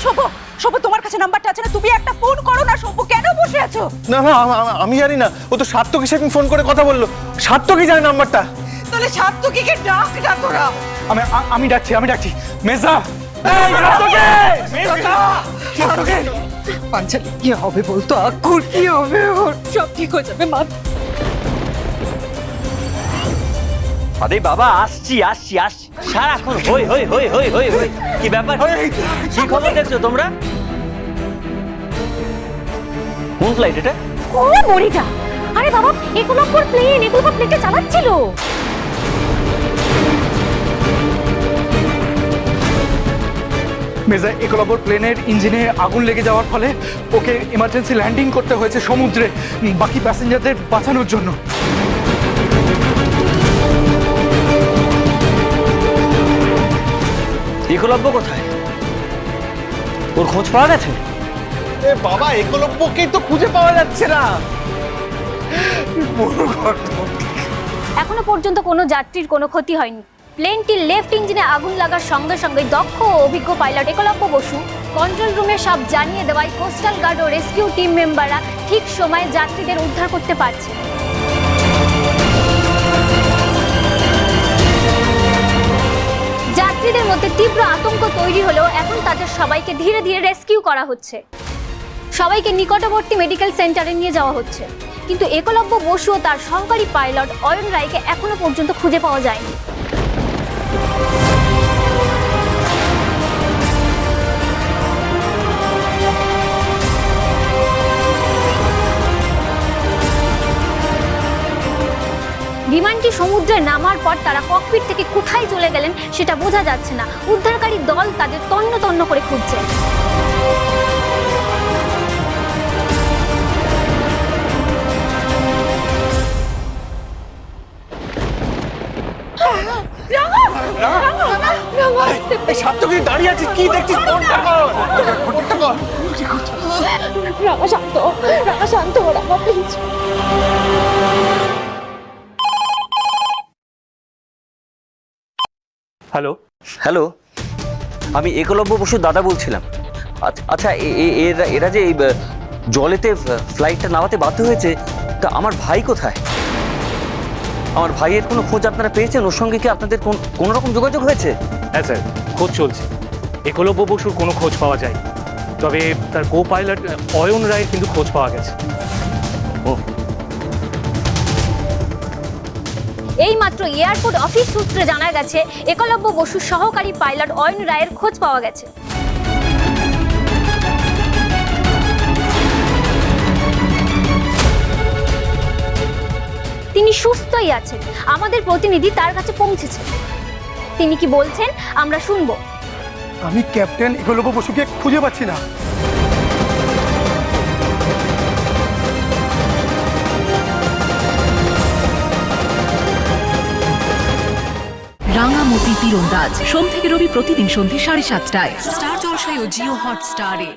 শোভু, শোভু তোমার কাছে নাম্বারটা আছে না? তুমি একটা ফোন করো না শোভু, কেন বসে আছো? না না আমি জানি না, ও তো সার্থকী সেদিন ফোন করে কথা বললো, সার্থকী জানে নাম্বারটা। তাহলে সার্থকীকে ডাক না তোরা। আমি ডাকছি মেজা। পাঞ্চালি কি হবে বলতো? আকুর কি হবে? ওর সব ঠিক হয়ে যাবে মা। আরে বাবা, আসছি আসছি আসছি, সারাক্ষণ হই হই হই হই হই হই। কি ব্যাপার, কি খবর দেখছো তোমরা? কোন ফ্লাইট এটা? ও মরিটা, আরে বাবা একলব্যর প্লেন, একলব্য প্লেনটা চালাচ্ছিল। মেজা, একলব্যর প্লেনের ইঞ্জিনে আগুন লেগে যাওয়ার ফলে ওকে ইমার্জেন্সি ল্যান্ডিং করতে হয়েছে সমুদ্রে, বাকি প্যাসেঞ্জারদের বাঁচানোর জন্য। একলব্য কোথায়? ওর খোঁজ পাওয়া গেছে? এ বাবা, একলব্যকেই তো খুঁজে পাওয়া যাচ্ছে না। এখনো পর্যন্ত কোনো যাত্রীর কোনো ক্ষতি হয়নি। প্লেনটির লেফট ইঞ্জিনে আগুন লাগার সঙ্গে সঙ্গে দক্ষ ও অভিজ্ঞ পাইলট একলব্য বসু কন্ট্রোল রুমে সব জানিয়ে দেওয়ায় কোস্টাল গার্ড ও রেস্কিউ টিম মেম্বাররা ঠিক সময়ে যাত্রীদের উদ্ধার করতে পারছে। যাত্রীদের মধ্যে তীব্র আতঙ্ক তৈরি হলেও এখন তাদের সবাইকে ধীরে ধীরে রেস্কিউ করা হচ্ছে। সবাইকে নিকটবর্তী মেডিকেল সেন্টারে নিয়ে যাওয়া হচ্ছে, কিন্তু একলব্য বসু ও তার সহকারী পাইলট অয়ন রায়কে এখনো পর্যন্ত খুঁজে পাওয়া যায়নি। বিমানটি সমুদ্রে নামার পর তারা ককপিট থেকে কোথায় চলে গেলেন সেটা বোঝা যাচ্ছে না। উদ্ধারকারী দল তাদের তন্ন তন্ন করে খুঁজছে। সার্থকী দাঁড়িয়ে আছিস, কি দেখছিস? ফোনটা কর। রাঙা শান্ত, রাঙা শান্ত, রাঙা প্লিজ। হ্যালো হ্যালো, আমি একলব্য বসুর দাদা বলছিলাম। আচ্ছা, এরা যে এই জলেতে ফ্লাইটটা নামাতে বাধ্য হয়েছে, তা আমার ভাই কোথায়? আমার ভাইয়ের কোনো খোঁজ আপনারা পেয়েছেন? ওর সঙ্গে কি আপনাদের কোনো রকম যোগাযোগ হয়েছে? হ্যাঁ স্যার, খোঁজ চলছে। একলব্য বসুর কোনো খোঁজ পাওয়া যায়, তবে তার কো পাইলট অয়ন রায়ের কিন্তু খোঁজ পাওয়া গেছে। ও, এই মাত্র এয়ারপোর্ট অফিস সূত্রে জানা গেছে একলব্য বসুর সহকারী পাইলট অয়ন রায়ের খোঁজ পাওয়া গেছে। তিনি সুস্থই আছেন। আমাদের প্রতিনিধি তার কাছে পৌঁছেছে। তিনি কি বলছেন আমরা শুনবো। আমি ক্যাপ্টেন একলব্য বসুকে খুঁজে পাচ্ছি না। রাঙামতি তীরন্দাজ সোম থেকে রবি প্রতিদিন সন্ধ্যে 7:30টায় স্টার জলসায় ও জিও হটস্টারে।